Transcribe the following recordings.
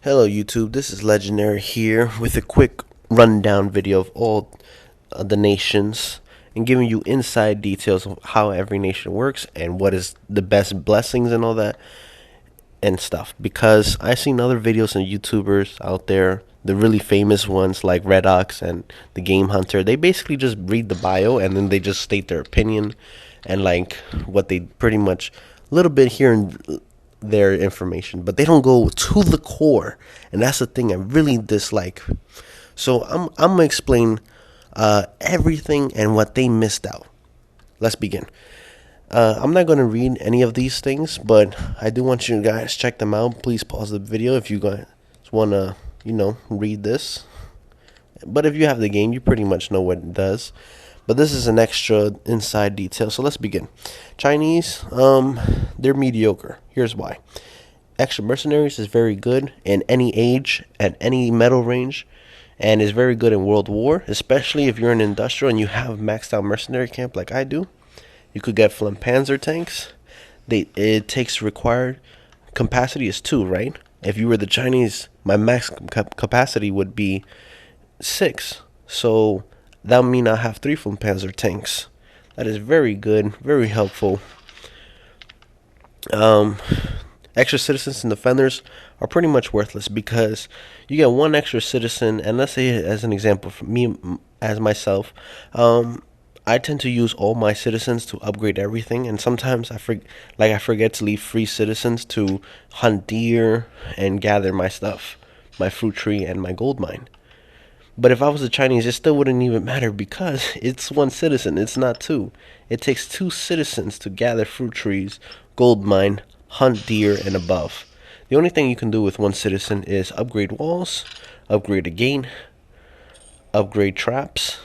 Hello YouTube, this is Legendary here with a quick rundown video of all the nations and giving you inside details of how every nation works and what is the best blessings and all that and stuff. Because I've seen other videos and YouTubers out there, the really famous ones like Red Ox and the Game Hunter, they basically just read the bio and then they just state their opinion and like what they pretty much a little bit here and their information, but they don't go to the core, and that's the thing I really dislike. So I'm gonna explain everything and what they missed out. Let's begin. I'm not gonna read any of these things, but I do want you guys check them out. Please pause the video if you guys wanna, read this. But if you have the game, you pretty much know what it does. But this is an extra inside detail. So let's begin. Chinese, they're mediocre. Here's why. Extra Mercenaries is very good in any age, at any metal range, and is very good in World War, especially if you're an industrial and you have maxed out mercenary camp like I do. You could get Panzer tanks. It takes required capacity is 2, right? If you were the Chinese, my max capacity would be 6. So that would mean I have 3 Panzer tanks. That is very good, very helpful. Extra citizens and defenders are pretty much worthless because you get one extra citizen, and let's say as an example for me as myself, I tend to use all my citizens to upgrade everything, and sometimes I forget to leave free citizens to hunt deer and gather my stuff, my fruit tree and my gold mine. But if I was a Chinese, it still wouldn't even matter because it's one citizen, it's not 2. It takes 2 citizens to gather fruit trees, gold mine, hunt deer, and above. The only thing you can do with one citizen is upgrade walls, upgrade a gate, upgrade traps,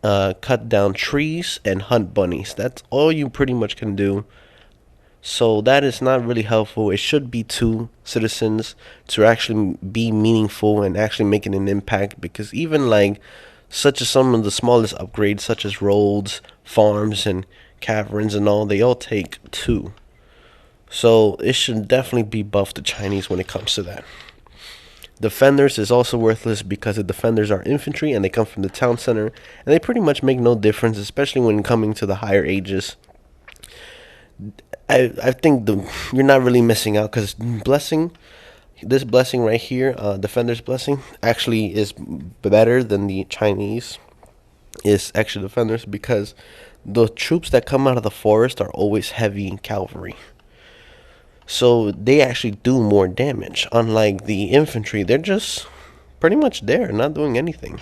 cut down trees, and hunt bunnies. That's all you pretty much can do. So that is not really helpful. It should be 2 citizens to actually be meaningful and actually making an impact, because even like such as some of the smallest upgrades such as roads, farms, and caverns and all, they all take 2. So it should definitely be buffed to Chinese when it comes to that. Defenders is also worthless because the defenders are infantry and they come from the town center, and they pretty much make no difference, especially when coming to the higher ages. I think you're not really missing out because this blessing right here, defender's blessing, actually is better than the Chinese is extra defenders, because the troops that come out of the forest are always heavy cavalry. So they actually do more damage. Unlike the infantry, they're just pretty much there, not doing anything.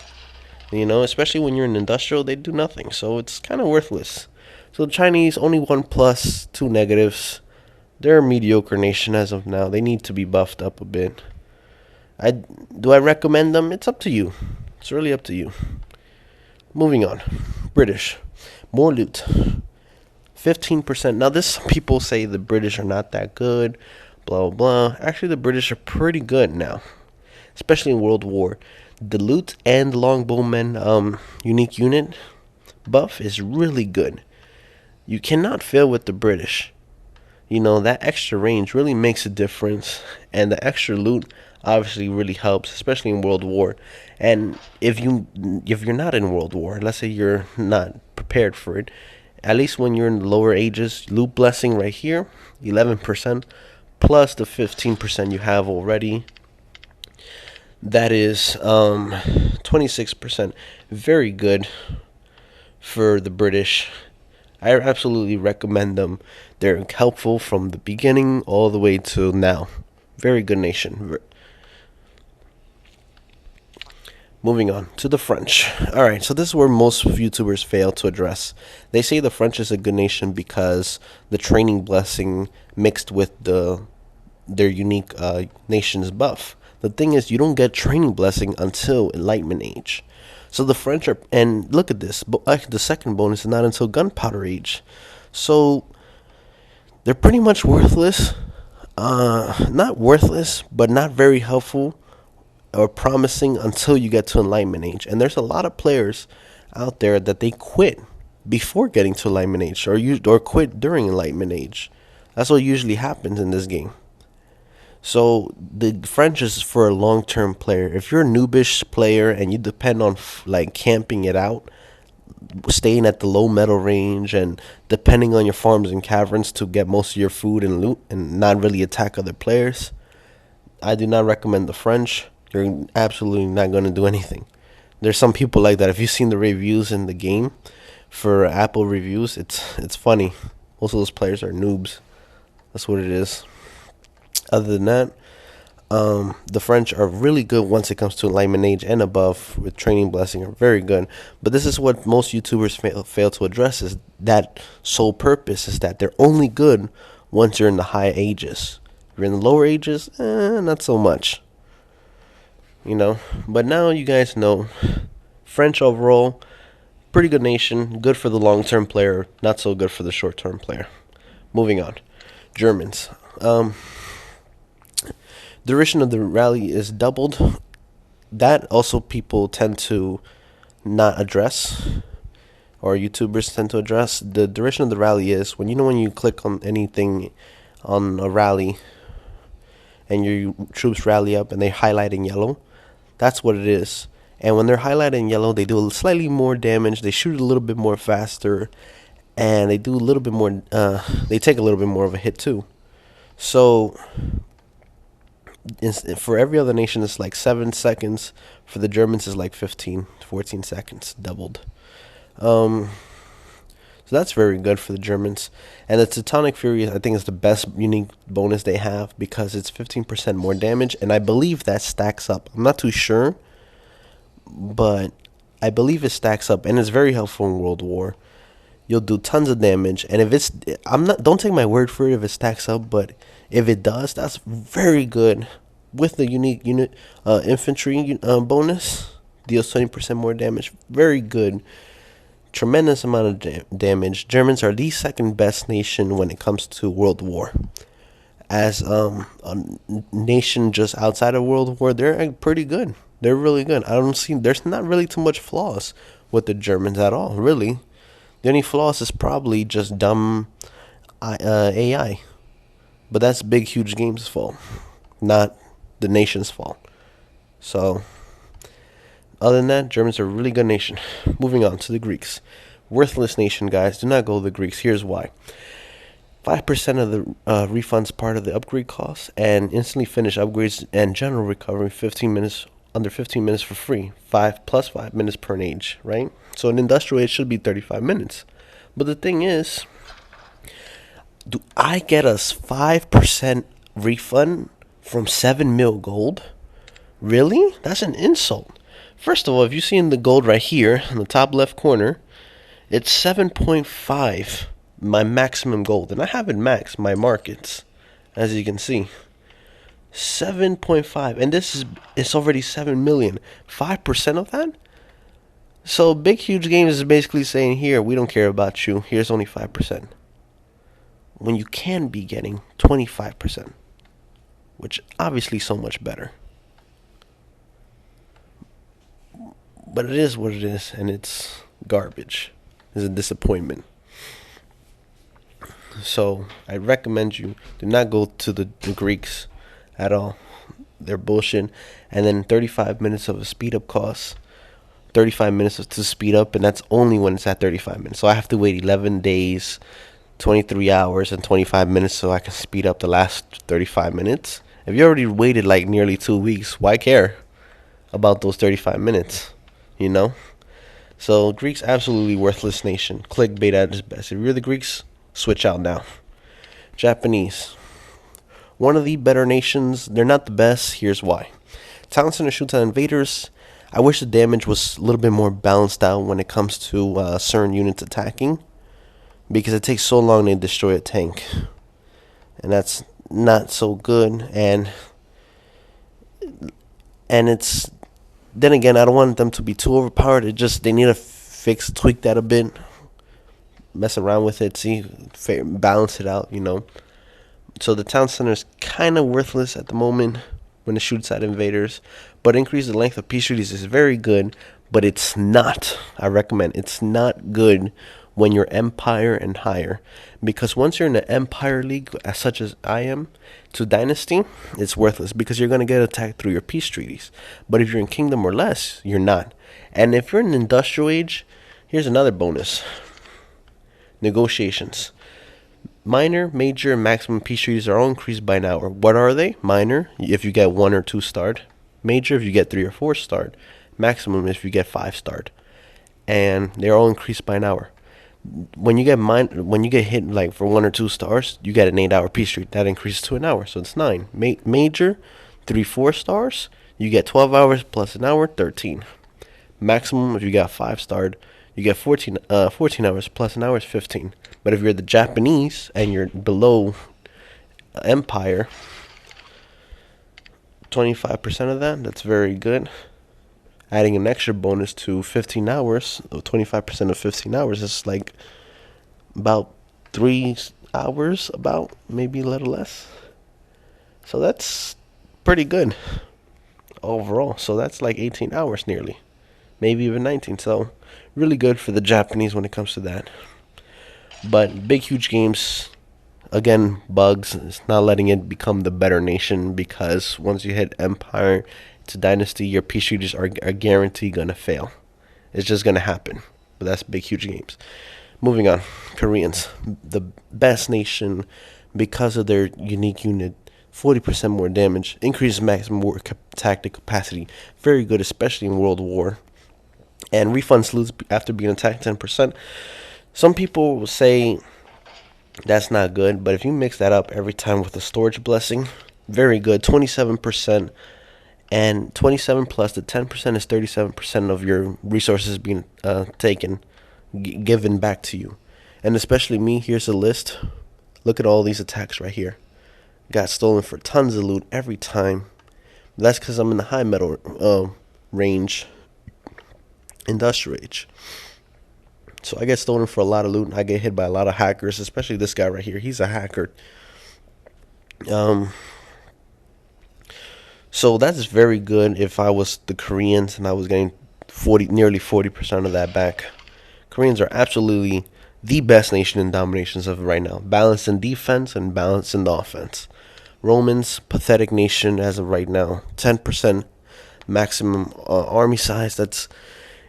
Especially when you're an industrial, they do nothing. So it's kind of worthless. So the Chinese, only 1 plus, 2 negatives. They're a mediocre nation as of now. They need to be buffed up a bit. Do I recommend them? It's up to you. It's really up to you. Moving on. British. More loot. 15%. Now, some people say the British are not that good, blah, blah, blah. Actually, the British are pretty good now, especially in World War. The loot and longbowmen unique unit buff is really good. You cannot fail with the British. That extra range really makes a difference, and the extra loot obviously really helps, especially in World War. And if you're not in World War, let's say you're not prepared for it, at least when you're in the lower ages, loot blessing right here, 11%, plus the 15% you have already. That is 26%. Very good for the British. I absolutely recommend them. They're helpful from the beginning all the way to now. Very good nation. Moving on to the French. Alright, so this is where most YouTubers fail to address. They say the French is a good nation because the training blessing mixed with their unique nation's buff. The thing is, you don't get training blessing until Enlightenment Age. So the French are, and look at this, the second bonus is not until Gunpowder Age. So they're pretty much worthless. Not worthless, but not very helpful or promising until you get to Enlightenment Age. And there's a lot of players out there that they quit before getting to Enlightenment Age, or quit during Enlightenment Age. That's what usually happens in this game. So the French is for a long-term player. If you're a noobish player and you depend on like camping it out, staying at the low metal range, and depending on your farms and caverns to get most of your food and loot, and not really attack other players, I do not recommend the French. You're absolutely not going to do anything. There's some people like that. If you've seen the reviews in the game for Apple reviews, it's funny. Most of those players are noobs. That's what it is. Other than that, the French are really good once it comes to enlightenment age and above with training blessing are very good. But this is what most YouTubers fail to address, is that sole purpose is that they're only good once you're in the high ages. If you're in the lower ages, not so much. But now you guys know French overall, pretty good nation, good for the long-term player, not so good for the short-term player. Moving on. Germans. Duration of the rally is doubled. That also people tend to not address, or YouTubers tend to address. The duration of the rally is when you click on anything on a rally and your troops rally up and they highlight in yellow. That's what it is. And when they're highlighted in yellow, they do slightly more damage. They shoot a little bit more faster, and they do a little bit more. They take a little bit more of a hit too. So for every other nation, it's like 7 seconds. For the Germans, it's like 15, 14 seconds, doubled. So that's very good for the Germans. And the Teutonic Fury, I think, is the best unique bonus they have because it's 15% more damage. And I believe that stacks up. I'm not too sure, but I believe it stacks up. And it's very helpful in World War. You'll do tons of damage. And if it's, don't take my word for it if it stacks up, but if it does, that's very good. With the unique unit infantry bonus, deals 20% more damage. Very good. Tremendous amount of damage. Germans are the second best nation when it comes to World War. As a nation just outside of World War, they're pretty good. They're really good. There's not really too much flaws with the Germans at all, really. The only flaws is probably just dumb AI. But that's Big Huge Game's fault, not the nation's fault. So, other than that, Germans are a really good nation. Moving on to the Greeks. Worthless nation, guys. Do not go with the Greeks. Here's why. 5% of the refunds part of the upgrade costs, and instantly finish upgrades and general recovery 15 minutes, under 15 minutes for free. 5 plus 5 minutes per age, right? So in industrial age should be 35 minutes. But the thing is, do I get a 5% refund from 7 mil gold? Really? That's an insult. First of all, if you see in the gold right here in the top left corner, it's 7.5, my maximum gold. And I haven't maxed my markets, as you can see. 7.5. And it's already 7 million. 5% of that? So Big Huge Games is basically saying, here, we don't care about you. Here's only 5%. When you can be getting 25%. Which obviously so much better. But it is what it is, and it's garbage. It's a disappointment. So I recommend you do not go to the Greeks at all. They're bullshit. And then 35 minutes of a speed up costs 35 minutes to speed up, and that's only when it's at 35 minutes. So I have to wait 11 days, 23 hours, and 25 minutes so I can speed up the last 35 minutes. If you already waited like nearly 2 weeks, why care about those 35 minutes? So Greeks, absolutely worthless nation. Clickbait at its best. If you're the Greeks, switch out now. Japanese, one of the better nations. They're not the best. Here's why. Talent Center shoots at invaders. I wish the damage was a little bit more balanced out when it comes to certain units attacking, because it takes so long to destroy a tank, and that's not so good. And it's, then again, I don't want them to be too overpowered. They need to tweak that a bit, mess around with it, balance it out, So the town center is kind of worthless at the moment when it shoots at invaders, but increase the length of peace treaties is very good. But it's not, I recommend, it's not good when you're Empire and higher. Because once you're in the Empire League, as such as I am, to Dynasty, it's worthless because you're going to get attacked through your peace treaties. But if you're in Kingdom or less, you're not. And if you're in Industrial Age, here's another bonus. Negotiations. Minor, major, and maximum peace treaties are all increased by an hour. What are they? Minor, if you get 1 or 2 starred. Major, if you get 3 or 4 starred. Maximum, if you get 5 starred. And they're all increased by an hour. When you get hit like for 1 or 2 stars, you get an 8-hour peace treaty. That increases to an hour, so it's 9. Major, 3, 4 stars, you get 12 hours plus an hour, 13. Maximum, if you got 5 starred, you get 14 hours plus an hour is 15. But if you're the Japanese and you're below Empire, 25% of that's very good. Adding an extra bonus to 15 hours, 25% of 15 hours is like about 3 hours, about maybe a little less. So that's pretty good overall. So that's like 18 hours nearly, maybe even 19. So really good for the Japanese when it comes to that. But big, huge games, again, bugs. It's not letting it become the better nation because once you hit Empire to Dynasty, your peace treaties are guaranteed going to fail. It's just going to happen. But that's big, huge games. Moving on. Koreans. The best nation because of their unique unit. 40% more damage. Increases maximum war tactic capacity. Very good, especially in World War. And refunds lose after being attacked 10%. Some people will say that's not good, but if you mix that up every time with a storage blessing, very good. 27%, and 27 plus the 10% is 37% of your resources being given back to you. And especially me, here's a list. Look at all these attacks right here. Got stolen for tons of loot every time. That's because I'm in the high metal range, Industrial Age. So I get stolen for a lot of loot. I get hit by a lot of hackers, especially this guy right here. He's a hacker. So that's very good if I was the Koreans and I was getting nearly 40% of that back. Koreans are absolutely the best nation in Dominations of right now. Balanced in defense and balanced in the offense. Romans, pathetic nation as of right now. 10% maximum army size.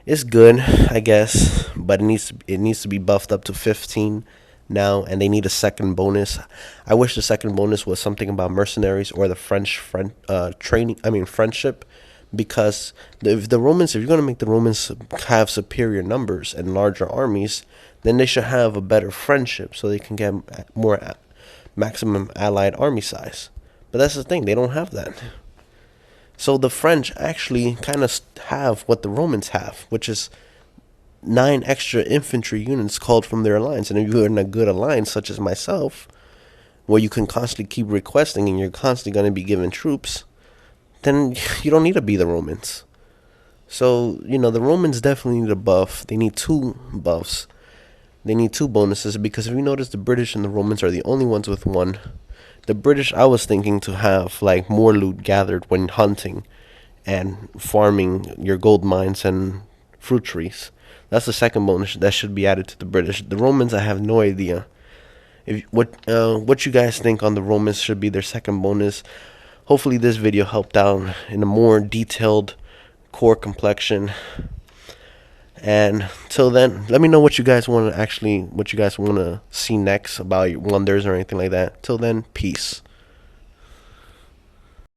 It's good, I guess, but it needs to be buffed up to 15 now, and they need a second bonus. I wish the second bonus was something about mercenaries or the friendship, because if you're going to make the Romans have superior numbers and larger armies, then they should have a better friendship so they can get more maximum allied army size. But that's the thing, they don't have that. So the French actually kind of have what the Romans have, which is 9 extra infantry units called from their alliance. And if you're in a good alliance, such as myself, where you can constantly keep requesting and you're constantly going to be given troops, then you don't need to be the Romans. So, the Romans definitely need a buff. They need 2 buffs. They need 2 bonuses, because if you notice, the British and the Romans are the only ones with 1. The British, I was thinking to have like more loot gathered when hunting and farming your gold mines and fruit trees. That's the second bonus that should be added to the British. The Romans, I have no idea. What you guys think on the Romans should be their second bonus. Hopefully this video helped out in a more detailed core complexion. And till then, let me know what you guys want to see next about your wonders or anything like that. Till then, peace.